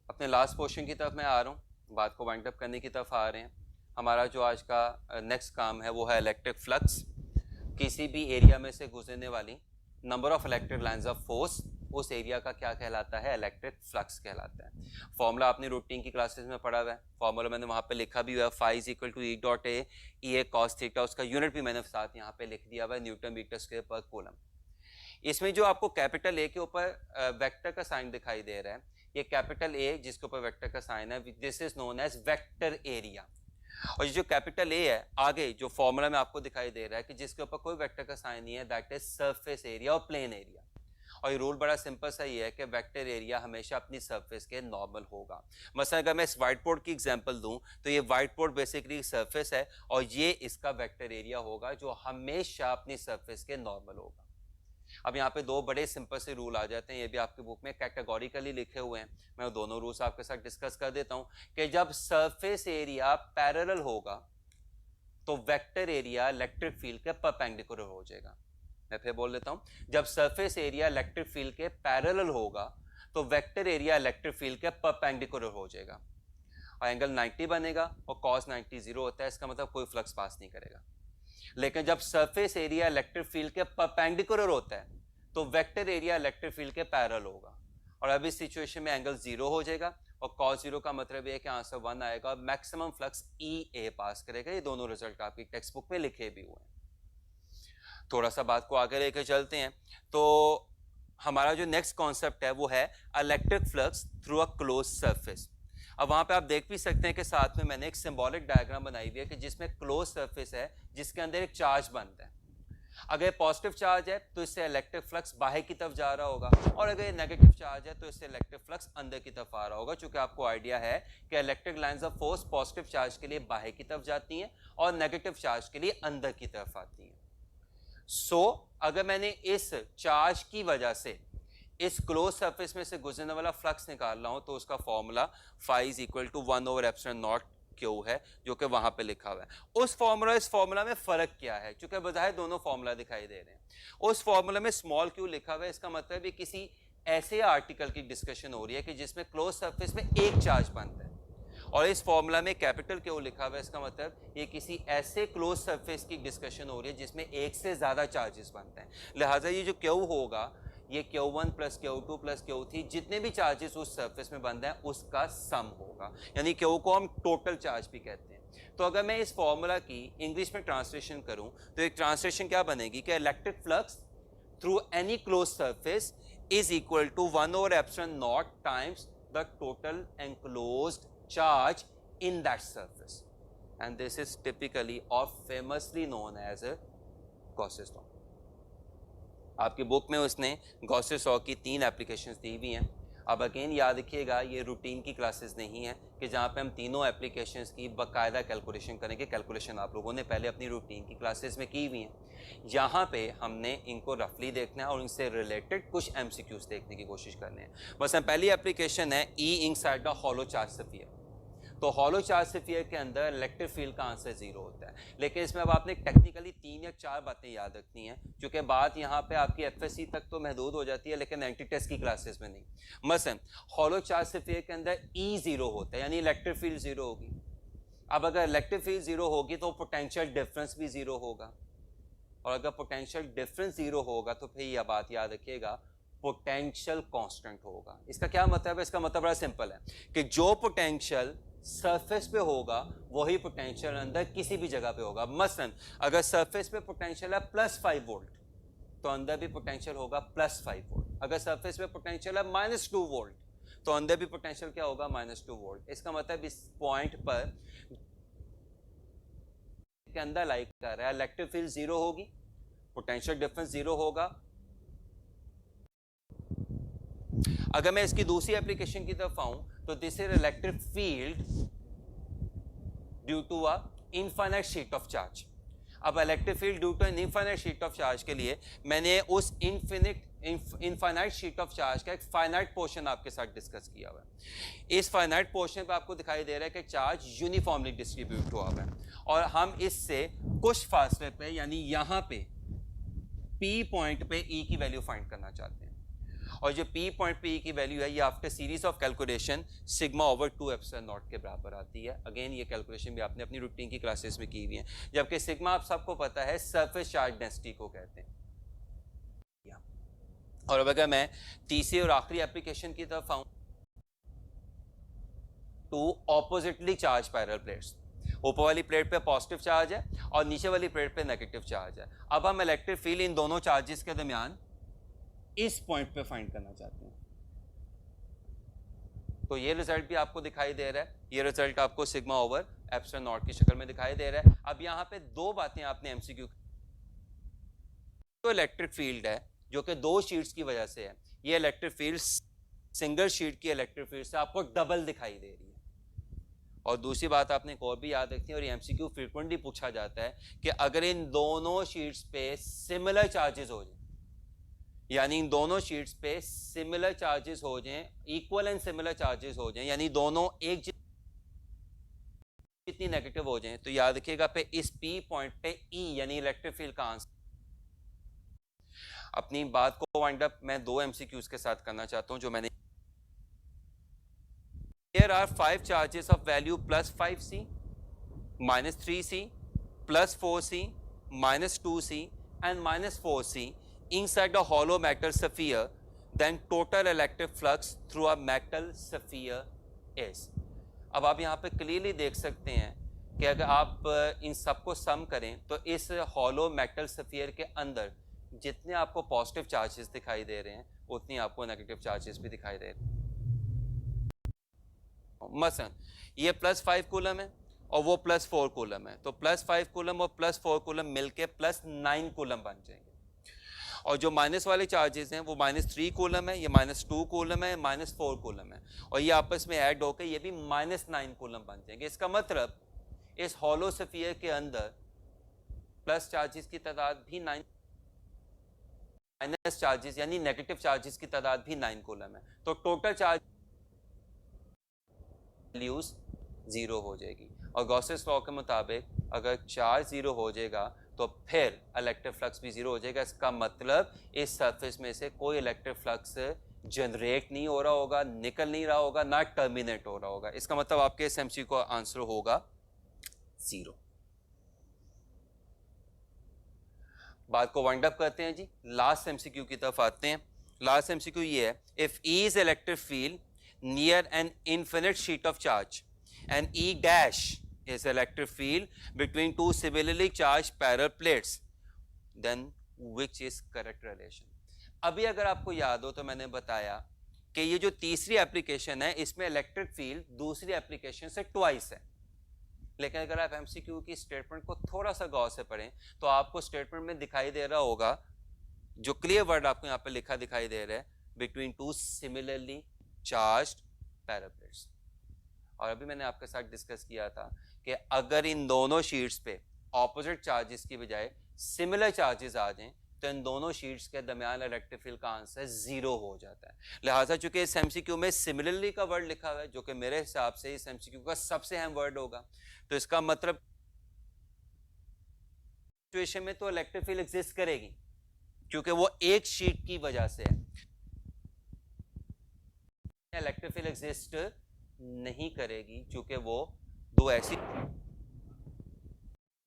अपने लास्ट पोर्शन की तरफ मैं आ रहा हूँ, बात को वाइंड अप करने की तरफ आ रहे हैं। हमारा जो आज का नेक्स्ट काम है वो है इलेक्ट्रिक फ्लक्स। किसी भी एरिया में से गुजरने वाली number of electric lines of force, उस एरिया का क्या कहलाता है? इलेक्ट्रिक फ्लक्स कहलाता है। फॉर्मूला आपने रूटीन की क्लासेस में पढ़ा हुआ है, फॉर्मूला मैंने वहाँ पे लिखा भी हुआ है, phi is equal to E dot A E A cos theta, उसका यूनिट भी मैंने साथ यहाँ पे लिख दिया हुआ है, newton metre square per coulomb. इसमें जो आपको कैपिटल ए के ऊपर वेक्टर का साइन दिखाई दे रहा है, ये कैपिटल ए जिसके ऊपर वेक्टर का साइन है, this is known as vector area. और ये जो कैपिटल ए है, आगे जो फॉर्मूला में आपको दिखाई दे रहा है कि जिसके ऊपर कोई वेक्टर का साइन नहीं है, दैट इज सरफेस एरिया और प्लेन एरिया। और ये रूल बड़ा सिंपल सा ही है कि वेक्टर एरिया हमेशा अपनी सरफेस के नॉर्मल होगा। मसलन अगर मैं इस व्हाइट बोर्ड की एग्जांपल दूं तो ये व्हाइट बोर्ड बेसिकली सरफेस है और ये इसका वेक्टर एरिया होगा जो हमेशा अपनी सरफेस के नॉर्मल होगा। अब यहाँ पे दो बड़े सिंपल से रूल आ जाते हैं, ये भी आपके बुक में कैटेगोरिकली लिखे हुए हैं, मैं दोनों रूल्स आपके साथ डिस्कस कर देता हूँ कि जब सरफेस एरिया पैरेलल होगा तो वेक्टर एरिया इलेक्ट्रिक फील्ड के परपेंडिकुलर हो जाएगा। मैं फिर बोल देता हूँ, जब सरफेस एरिया इलेक्ट्रिक फील्ड के पैरेलल होगा तो वेक्टर एरिया इलेक्ट्रिक फील्ड के परपेंडिकुलर हो जाएगा और एंगल 90 बनेगा और cos 90 0 होता है, इसका मतलब कोई फ्लक्स पास नहीं करेगा। लेकिन जब सरफेस एरिया इलेक्ट्रिक फील्ड के परपेंडिकुलर होता है तो वेक्टर एरिया इलेक्ट्रिक फील्ड के पैरेलल होगा और अब इस सिचुएशन में एंगल 0 हो जाएगा और cos 0 का मतलब है कि आंसर 1 आएगा और मैक्सिमम फ्लक्स EA पास करेगा। ये दोनों रिजल्ट आपकी टेक्स्ट बुक में लिखे भी हुए हैं। थोड़ा सा बात को आगे लेकर चलते हैं तो हमारा जो नेक्स्ट कॉन्सेप्ट है वो है electric flux through a close surface. अब वहां पे आप देख भी सकते हैं कि साथ में मैंने एक सिंबॉलिक डायग्राम बनाई हुई है कि जिसमें क्लोज सरफेस है जिसके अंदर एक चार्ज बंद है। अगर पॉजिटिव चार्ज है तो इससे इलेक्ट्रिक फ्लक्स बाहर की तरफ जा रहा होगा और अगर नेगेटिव चार्ज है तो इससे इलेक्ट्रिक फ्लक्स अंदर की तरफ आ रहा होगा, क्योंकि आपको आइडिया है कि electric lines of force positive charge के लिए बाहर की तरफ जाती हैं और नेगेटिव चार्ज के लिए अंदर की तरफ आती हैं। अगर मैंने इस चार्ज की वजह से इस क्लोज सरफेस में से गुजरने वाला फ्लक्स निकाल रहा हूं तो उसका formula phi is equal to 1/epsilon Q है जो कि वहां पे लिखा हुआ है। उस फॉर्मूला इस फॉर्मूला में फर्क क्या है, क्योंकि बजाय दोनों फॉर्मूला दिखाई दे रहे हैं। उस फॉर्मूला में स्मॉल क्यू लिखा हुआ है, इसका मतलब है किसी ऐसे आर्टिकल की डिस्कशन हो रही है कि जिसमें क्लोज सरफेस में एक चार्ज बनता है, और इस फॉर्मूला में कैपिटल क्यू लिखा हुआ है, इसका मतलब ये किसी ऐसे क्लोज सरफेस की डिस्कशन हो रही है जिसमें एक से ज्यादा चार्जेस बनते हैं। लिहाजा ये जो क्यू होगा ये Q1 plus Q2 plus Q3 जितने भी चार्जेस उस सरफेस में बंद हैं उसका सम होगा, यानी Q को हम टोटल चार्ज भी कहते हैं। तो अगर मैं इस फॉर्मूला की इंग्लिश में ट्रांसलेशन करूं तो एक ट्रांसलेशन क्या बनेगी कि electric flux through any close surface is equal to 1/epsilon times the total enclosed charge in that surface, and this is typically और famously known as Gauss's law. आपकी बुक में उसने गॉसेस लॉ की 3 applications दी हुई हैं। अब again याद रखिएगा ये रूटीन की क्लासेस नहीं है कि जहाँ पे हम तीनों एप्लीकेशंस की बाकायदा कैलकुलेशन करेंगे। कैलकुलेशन आप लोगों ने पहले अपनी रूटीन की क्लासेस में की हुई हैं। यहाँ पे हमने इनको रफली देखना है और इनसे रिलेटेड कुछ MCQs देखने की कोशिश करनी है। बस पहली एप्लीकेशन है E inside the hollow charge sphere. तो हॉलो चार्ज स्फीयर के अंदर इलेक्ट्रिक फील्ड का आंसर 0 होता है, लेकिन इसमें अब आपने टेक्निकली 3 या 4 बातें याद रखनी है, क्योंकि बात यहाँ पे आपकी FSC तक तो महदूद हो जाती है लेकिन एंटी टेस्ट की क्लासेस में नहीं। मसलन हॉलो चार्ज स्फीयर के अंदर E 0 होता है, यानी इलेक्ट्रिक फील्ड 0 होगी। अब अगर इलेक्ट्रिक फील्ड 0 होगी तो पोटेंशियल डिफरेंस भी 0 होगा, और अगर पोटेंशियल डिफरेंस 0 होगा तो फिर यह बात याद रखिएगा पोटेंशियल कांस्टेंट होगा। इसका क्या मतलब है? इसका मतलब बड़ा सिंपल है कि जो पोटेंशियल सरफेस पे होगा वही पोटेंशियल अंदर किसी भी जगह पे होगा। मसलन अगर सरफेस पे पोटेंशियल है +5 वोल्ट तो अंदर भी पोटेंशियल होगा +5 वोल्ट। अगर सरफेस पे पोटेंशियल है -2 वोल्ट तो अंदर भी पोटेंशियल क्या होगा? -2 वोल्ट। इसका मतलब इस पॉइंट पर के अंदर लाइक कर रहा है इलेक्ट्रिक फील्ड 0 होगी, पोटेंशियल डिफरेंस 0 होगा। अगर मैं इसकी दूसरी एप्लीकेशन की तरफ आऊं तो this is electric field due to a infinite sheet of charge. अब electric field due to an infinite sheet of charge के लिए मैंने उस इनफाइनाइट शीट ऑफ चार्ज का एक फाइनाइट पोर्शन आपके साथ डिस्कस किया हुआ है। इस फाइनाइट पोर्शन पे आपको दिखाई दे रहा है कि चार्ज यूनिफॉर्मली डिस्ट्रीब्यूट हुआ हुआ है और हम इससे कुछ फासले पे यानी यहाँ पे P पॉइंट पे E की वैल्यू फाइंड करना चाहते हैं, और जो P पॉइंट पे E की वैल्यू है ये आफ्टर सीरीज ऑफ कैलकुलेशन σ/2ε0 के बराबर आती है। अगेन ये कैलकुलेशन भी आपने अपनी रूटीन की क्लासेस में की हुई है, जबकि सिग्मा आप सबको पता है सरफेस चार्ज डेंसिटी को कहते हैं। और अब अगर मैं तीसरी और आखिरी एप्लीकेशन की तरफ आऊं तो ऑपोजिटली चार्ज पैरेलल प्लेट्स, ऊपर वाली प्लेट पे पॉजिटिव चार्ज है और नीचे वाली प्लेट पे नेगेटिव चार्ज है। अब हम इलेक्ट्रिक फील्ड इन दोनों चार्जेस के दरमियान इस पॉइंट पे फाइंड करना चाहते हैं। तो ये रिजल्ट भी आपको दिखाई दे रहा है, ये रिजल्ट आपको σ/ε0 की शक्ल में दिखाई दे रहा है। अब यहाँ पे 2 बातें आपने MCQ, तो इलेक्ट्रिक फील्ड है जो कि 2 शीट्स की वजह से है, ये इलेक्ट्रिक फील्ड सिंगल शीट की इलेक्ट्रिक फील्ड से आपको डबल दिखाई दे रही है। और दूसरी बात आपने एक और भी याद रखनी है, और ये MCQ फ्रीक्वेंटली पूछा जाता है कि अगर इन दोनों शीट्स पे सिमिलर चार्जेस हो जाए, यानी इन दोनों शीट्स पे सिमिलर चार्जेस हो जाएं, इक्वल एंड सिमिलर चार्जेस हो जाएं, यानी दोनों एक जितनी नेगेटिव हो जाएं, तो याद रखिएगा पे इस P पॉइंट पे E यानी इलेक्ट्रिक फील्ड का आंसर। अपनी बात को वाइंड अप मैं 2 MCQs के साथ करना चाहता हूं जो मैंने Here are 5 charges of value plus 5c, minus 3c, plus 4c, minus 2c, and minus 4c inside a hollow metal sphere. Then total electric flux through a metal sphere is. अब आप यहाँ पे क्लियरली देख सकते हैं कि अगर आप इन सबको सम करें तो इस हॉलो मेटल स्फीयर के अंदर जितने आपको पॉजिटिव चार्जेस दिखाई दे रहे हैं उतनी आपको नेगेटिव चार्जेस भी दिखाई दे रहे हैं। मसलन ये +5 कूलम है और वो +4 कूलम है, तो +5 कूलम और +4 कूलम मिलके +9 कूलम बन जाएंगे। और जो माइनस वाले चार्जेस हैं वो -3 कूलम है, ये -2 कूलम है, -4 कूलम है, और ये आपस में ऐड होकर ये भी -9 कूलम बन जाएंगे। इसका मतलब इस हॉलो स्फीयर के अंदर प्लस चार्जेस की तादाद भी 9, माइनस चार्जेस यानी नेगेटिव चार्जेस की तादाद भी 9 कूलम है, तो टोटल चार्ज वैल्यूज 0 हो जाएगी। और गॉसेस लॉ के मुताबिक अगर चार्ज 0 हो जाएगा तो फिर इलेक्ट्रिक फ्लक्स भी 0 हो जाएगा। इसका मतलब इस सरफेस में से कोई इलेक्ट्रिक फ्लक्स जनरेट नहीं हो रहा होगा, निकल नहीं रहा होगा, ना टर्मिनेट हो रहा होगा। इसका मतलब आपके इस एमसीक्यू का आंसर होगा 0। बात को वाइंड अप करते हैं जी, लास्ट एमसीक्यू की तरफ आते हैं। लास्ट एमसीक्यू ये है, if E is electric field near an infinite sheet of charge and E dash is electric field between two similarly charged parallel plates, then which is correct relation? अभी अगर आपको याद हो तो मैंने बताया कि ये जो तीसरी एप्लीकेशन है इसमें इलेक्ट्रिक फील्ड दूसरी एप्लीकेशन से ट्वाइस है। लेकिन अगर आप एमसीक्यू की स्टेटमेंट को थोड़ा सा गौर से पढ़ें तो आपको स्टेटमेंट में दिखाई दे रहा होगा, जो क्लियर वर्ड आपको यहाँ पे लिखा दिखाई दे रहा है, between two similarly charged parallel plates. और अभी मैंने आपके साथ डिस्कस किया था कि अगर इन दोनों शीट्स पे ऑपोजिट चार्जेस की बजाय सिमिलर चार्जेस आ जाएं तो इन दोनों शीट्स के दरमियान इलेक्ट्रिक फील्ड का आंसर 0 हो जाता है। लिहाजा चूंकि इस एमसीक्यू में सिमिलरली का वर्ड लिखा हुआ है जो कि मेरे हिसाब से इस एमसीक्यू का सबसे अहम वर्ड होगा, तो इसका मतलब सिचुएशन में तो इलेक्ट्रिक फील्ड एग्जिस्ट करेगी क्योंकि वो एक शीट की वजह से है। इलेक्ट्रिक फील्ड एग्जिस्ट नहीं करेगी क्योंकि वो दो ऐसी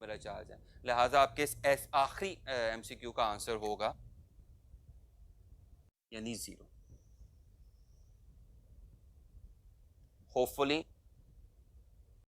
मेरा चार्ज है। लिहाजा आपके इस आखिरी एमसीक्यू का आंसर होगा यानी 0। होपफुली